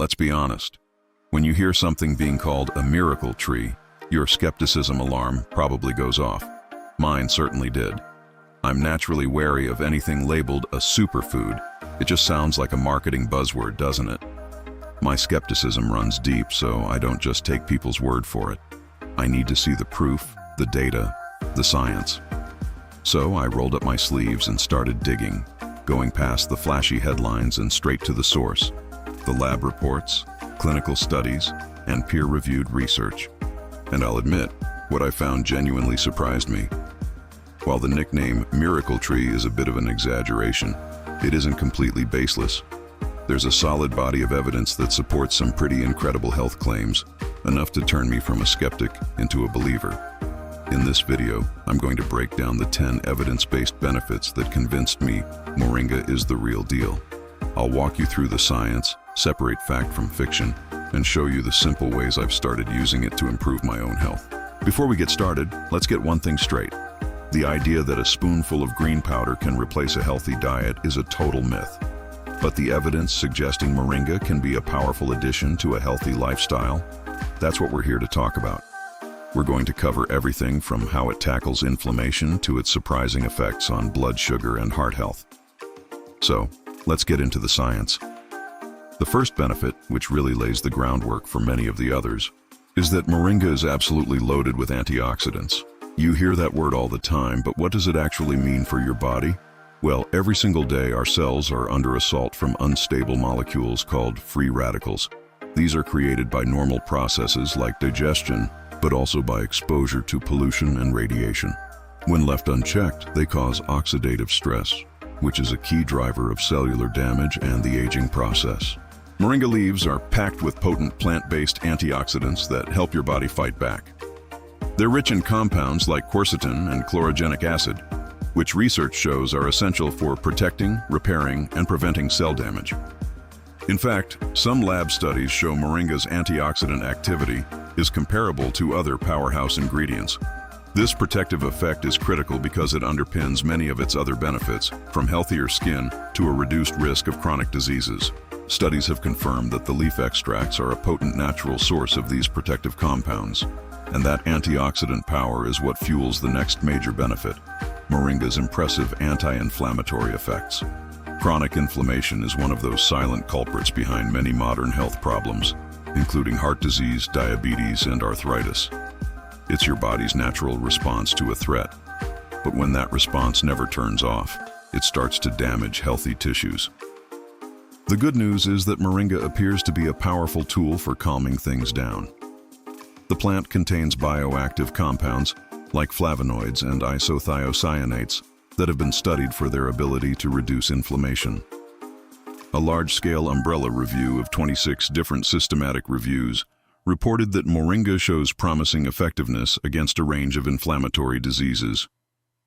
let's be honest. When you hear something being called a miracle tree, your skepticism alarm probably goes off. Mine certainly did. I'm naturally wary of anything labeled a superfood. It just sounds like a marketing buzzword, doesn't it? My skepticism runs deep, so I don't just take people's word for it. I need to see the proof, the data, the science. So I rolled up my sleeves and started digging, going past the flashy headlines and straight to the source, the lab reports, clinical studies, and peer-reviewed research. And I'll admit, what I found genuinely surprised me. While the nickname Miracle Tree is a bit of an exaggeration, it isn't completely baseless. There's a solid body of evidence that supports some pretty incredible health claims, enough to turn me from a skeptic into a believer. In this video, I'm going to break down the 10 evidence-based benefits that convinced me Moringa is the real deal. I'll walk you through the science, separate fact from fiction, and show you the simple ways I've started using it to improve my own health. Before we get started, let's get one thing straight. The idea that a spoonful of green powder can replace a healthy diet is a total myth. But the evidence suggesting Moringa can be a powerful addition to a healthy lifestyle, that's what we're here to talk about. We're going to cover everything from how it tackles inflammation to its surprising effects on blood sugar and heart health. So, let's get into the science. The first benefit, which really lays the groundwork for many of the others, is that Moringa is absolutely loaded with antioxidants. You hear that word all the time, but what does it actually mean for your body? Well, every single day our cells are under assault from unstable molecules called free radicals. These are created by normal processes like digestion, but also by exposure to pollution and radiation. When left unchecked, they cause oxidative stress, which is a key driver of cellular damage and the aging process. Moringa leaves are packed with potent plant-based antioxidants that help your body fight back. They're rich in compounds like quercetin and chlorogenic acid, which research shows are essential for protecting, repairing, and preventing cell damage. In fact, some lab studies show Moringa's antioxidant activity is comparable to other powerhouse ingredients. This protective effect is critical because it underpins many of its other benefits, from healthier skin to a reduced risk of chronic diseases. Studies have confirmed that the leaf extracts are a potent natural source of these protective compounds, and that antioxidant power is what fuels the next major benefit: Moringa's impressive anti-inflammatory effects. Chronic inflammation is one of those silent culprits behind many modern health problems, including heart disease, diabetes, and arthritis. It's your body's natural response to a threat, but when that response never turns off, it starts to damage healthy tissues. The good news is that Moringa appears to be a powerful tool for calming things down. The plant contains bioactive compounds like flavonoids and isothiocyanates that have been studied for their ability to reduce inflammation. A large-scale umbrella review of 26 different systematic reviews reported that Moringa shows promising effectiveness against a range of inflammatory diseases.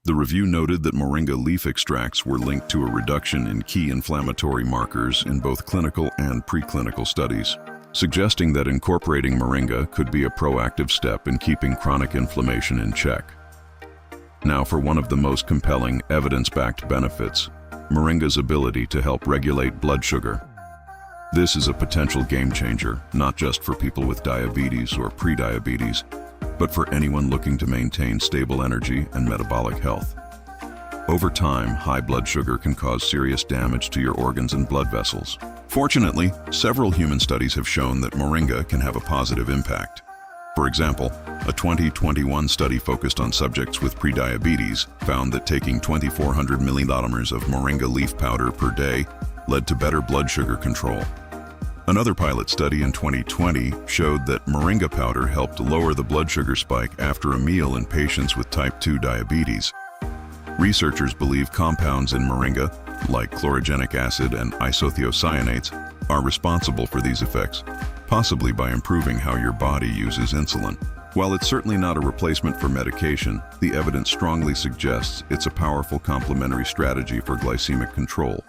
The review noted that Moringa leaf extracts were linked to a reduction in key inflammatory markers in both clinical and preclinical studies, suggesting that incorporating Moringa could be a proactive step in keeping chronic inflammation in check. Now for one of the most compelling, evidence-backed benefits: Moringa's ability to help regulate blood sugar. This is a potential game-changer, not just for people with diabetes or prediabetes, but for anyone looking to maintain stable energy and metabolic health. Over time, high blood sugar can cause serious damage to your organs and blood vessels. Fortunately, several human studies have shown that Moringa can have a positive impact. For example, a 2021 study focused on subjects with prediabetes found that taking 2,400 milliliters of Moringa leaf powder per day led to better blood sugar control. Another pilot study in 2020 showed that Moringa powder helped lower the blood sugar spike after a meal in patients with type 2 diabetes. Researchers believe compounds in Moringa, like chlorogenic acid and isothiocyanates, are responsible for these effects, possibly by improving how your body uses insulin. While it's certainly not a replacement for medication, the evidence strongly suggests it's a powerful complementary strategy for glycemic control.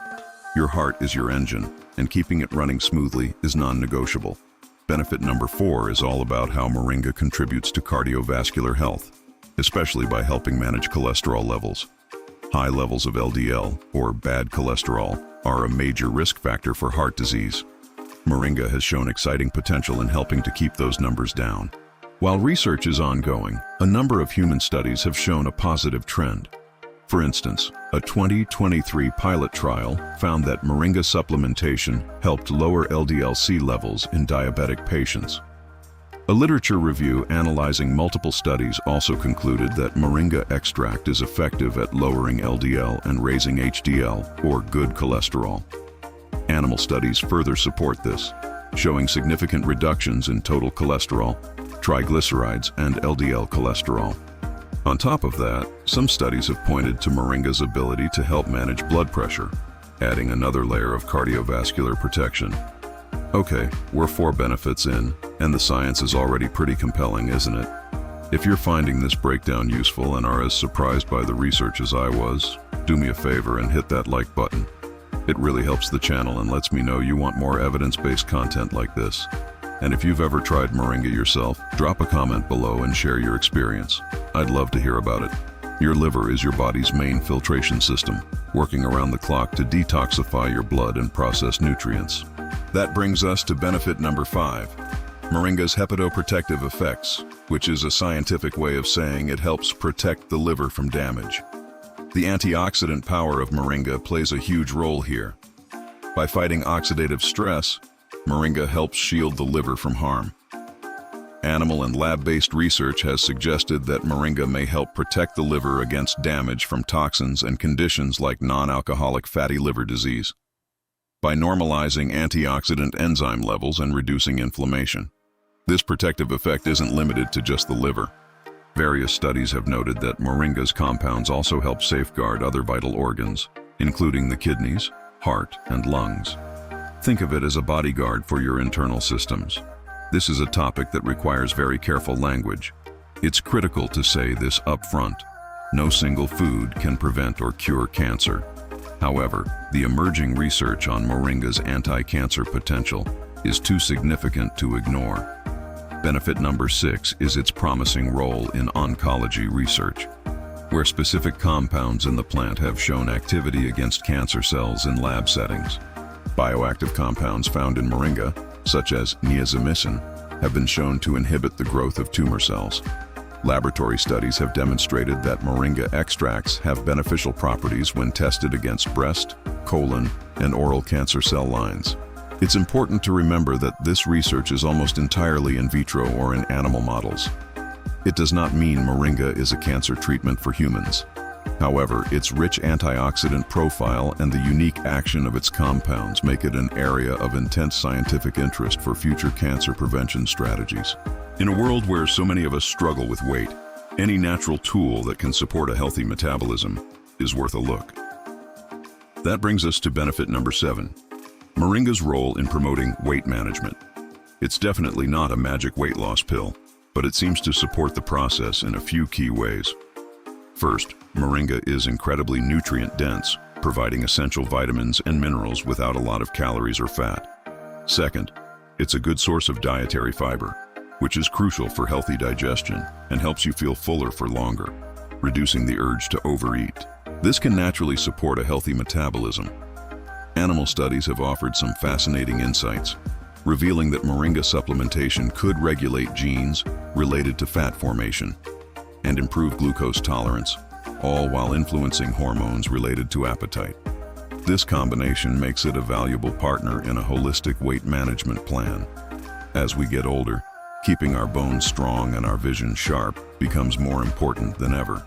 Your heart is your engine, and keeping it running smoothly is non-negotiable. Benefit number 4 is all about how Moringa contributes to cardiovascular health, especially by helping manage cholesterol levels. High levels of LDL, or bad cholesterol, are a major risk factor for heart disease. Moringa has shown exciting potential in helping to keep those numbers down. While research is ongoing, a number of human studies have shown a positive trend. For instance, a 2023 pilot trial found that Moringa supplementation helped lower LDL-C levels in diabetic patients. A literature review analyzing multiple studies also concluded that Moringa extract is effective at lowering LDL and raising HDL, or good cholesterol. Animal studies further support this, showing significant reductions in total cholesterol, triglycerides, and LDL cholesterol. On top of that, some studies have pointed to Moringa's ability to help manage blood pressure, adding another layer of cardiovascular protection. Okay, we're 4 benefits in, and the science is already pretty compelling, isn't it? If you're finding this breakdown useful and are as surprised by the research as I was, do me a favor and hit that like button. It really helps the channel and lets me know you want more evidence-based content like this. And if you've ever tried Moringa yourself, drop a comment below and share your experience. I'd love to hear about it. Your liver is your body's main filtration system, working around the clock to detoxify your blood and process nutrients. That brings us to benefit number 5, Moringa's hepatoprotective effects, which is a scientific way of saying it helps protect the liver from damage. The antioxidant power of Moringa plays a huge role here. By fighting oxidative stress, Moringa helps shield the liver from harm. Animal and lab-based research has suggested that Moringa may help protect the liver against damage from toxins and conditions like non-alcoholic fatty liver disease, by normalizing antioxidant enzyme levels and reducing inflammation. This protective effect isn't limited to just the liver. Various studies have noted that Moringa's compounds also help safeguard other vital organs, including the kidneys, heart, and lungs. Think of it as a bodyguard for your internal systems. This is a topic that requires very careful language. It's critical to say this up front. No single food can prevent or cure cancer. However, the emerging research on Moringa's anti-cancer potential is too significant to ignore. Benefit number 6 is its promising role in oncology research, where specific compounds in the plant have shown activity against cancer cells in lab settings. Bioactive compounds found in Moringa, such as niacinamide, have been shown to inhibit the growth of tumor cells. Laboratory studies have demonstrated that Moringa extracts have beneficial properties when tested against breast, colon, and oral cancer cell lines. It's important to remember that this research is almost entirely in vitro or in animal models. It does not mean Moringa is a cancer treatment for humans. However, its rich antioxidant profile and the unique action of its compounds make it an area of intense scientific interest for future cancer prevention strategies. In a world where so many of us struggle with weight, any natural tool that can support a healthy metabolism is worth a look. That brings us to benefit number 7, Moringa's role in promoting weight management. It's definitely not a magic weight loss pill, but it seems to support the process in a few key ways. First, Moringa is incredibly nutrient-dense, providing essential vitamins and minerals without a lot of calories or fat. Second, it's a good source of dietary fiber, which is crucial for healthy digestion and helps you feel fuller for longer, reducing the urge to overeat. This can naturally support a healthy metabolism. Animal studies have offered some fascinating insights, revealing that Moringa supplementation could regulate genes related to fat formation and improve glucose tolerance, all while influencing hormones related to appetite. This combination makes it a valuable partner in a holistic weight management plan. As we get older, keeping our bones strong and our vision sharp becomes more important than ever.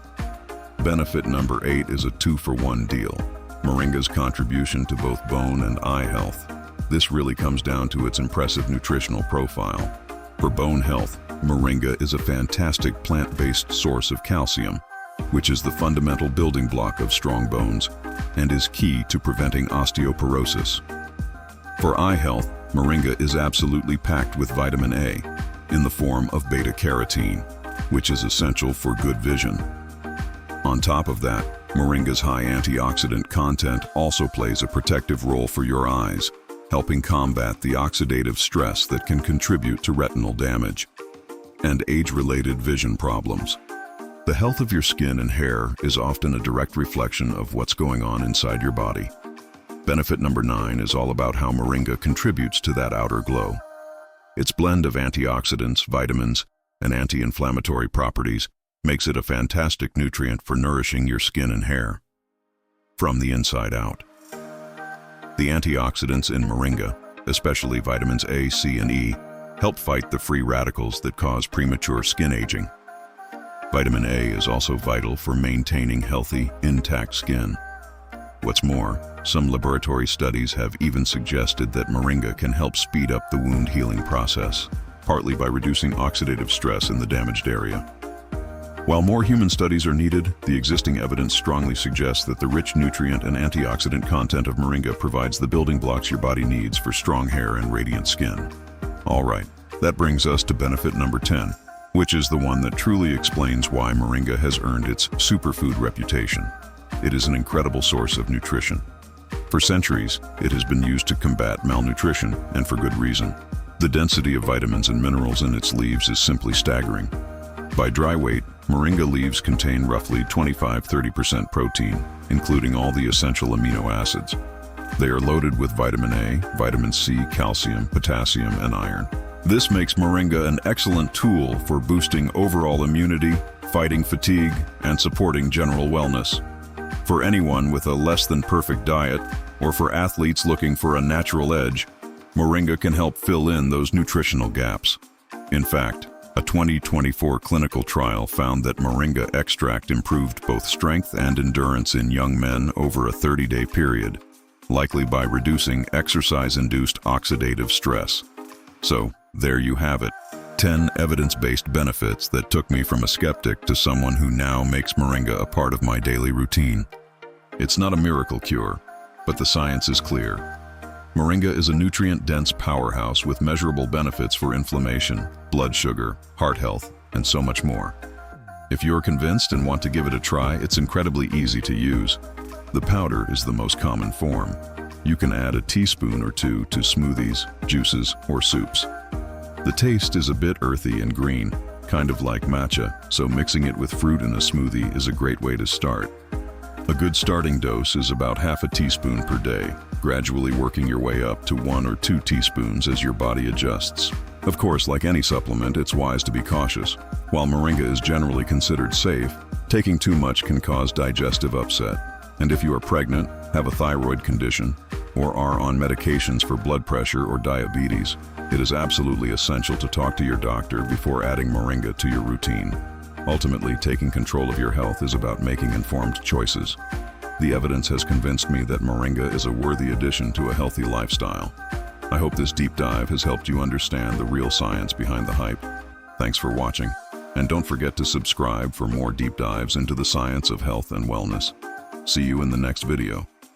Benefit number 8 is a 2-for-1 deal. Moringa's contribution to both bone and eye health. This really comes down to its impressive nutritional profile. For bone health, Moringa is a fantastic plant-based source of calcium, which is the fundamental building block of strong bones and is key to preventing osteoporosis. For eye health, Moringa is absolutely packed with vitamin A in the form of beta-carotene, which is essential for good vision. On top of that, Moringa's high antioxidant content also plays a protective role for your eyes, helping combat the oxidative stress that can contribute to retinal damage and age-related vision problems. The health of your skin and hair is often a direct reflection of what's going on inside your body. Benefit number 9 is all about how moringa contributes to that outer glow. Its blend of antioxidants, vitamins, and anti-inflammatory properties makes it a fantastic nutrient for nourishing your skin and hair from the inside out. The antioxidants in moringa, especially vitamins A, C, and E, help fight the free radicals that cause premature skin aging. Vitamin A is also vital for maintaining healthy, intact skin. What's more, some laboratory studies have even suggested that moringa can help speed up the wound healing process, partly by reducing oxidative stress in the damaged area. While more human studies are needed, the existing evidence strongly suggests that the rich nutrient and antioxidant content of moringa provides the building blocks your body needs for strong hair and radiant skin. All right, that brings us to benefit number 10, which is the one that truly explains why moringa has earned its superfood reputation. It is an incredible source of nutrition. For centuries, it has been used to combat malnutrition, and for good reason. The density of vitamins and minerals in its leaves is simply staggering. By dry weight, moringa leaves contain roughly 25–30% protein, including all the essential amino acids. They are loaded with vitamin A, vitamin C, calcium, potassium, and iron. This makes moringa an excellent tool for boosting overall immunity, fighting fatigue, and supporting general wellness. For anyone with a less-than-perfect diet, or for athletes looking for a natural edge, moringa can help fill in those nutritional gaps. In fact, a 2024 clinical trial found that moringa extract improved both strength and endurance in young men over a 30-day period, likely by reducing exercise-induced oxidative stress. So, there you have it. 10 evidence-based benefits that took me from a skeptic to someone who now makes moringa a part of my daily routine. It's not a miracle cure, but the science is clear. Moringa is a nutrient-dense powerhouse with measurable benefits for inflammation, blood sugar, heart health, and so much more. If you're convinced and want to give it a try, it's incredibly easy to use. The powder is the most common form. You can add a teaspoon or two to smoothies, juices, or soups. The taste is a bit earthy and green, kind of like matcha, so mixing it with fruit in a smoothie is a great way to start. A good starting dose is about half a teaspoon per day, gradually working your way up to 1 or 2 teaspoons as your body adjusts. Of course, like any supplement, it's wise to be cautious. While moringa is generally considered safe, taking too much can cause digestive upset. And if you are pregnant, have a thyroid condition, or are on medications for blood pressure or diabetes, it is absolutely essential to talk to your doctor before adding moringa to your routine. Ultimately, taking control of your health is about making informed choices. The evidence has convinced me that moringa is a worthy addition to a healthy lifestyle. I hope this deep dive has helped you understand the real science behind the hype. Thanks for watching, and don't forget to subscribe for more deep dives into the science of health and wellness. See you in the next video.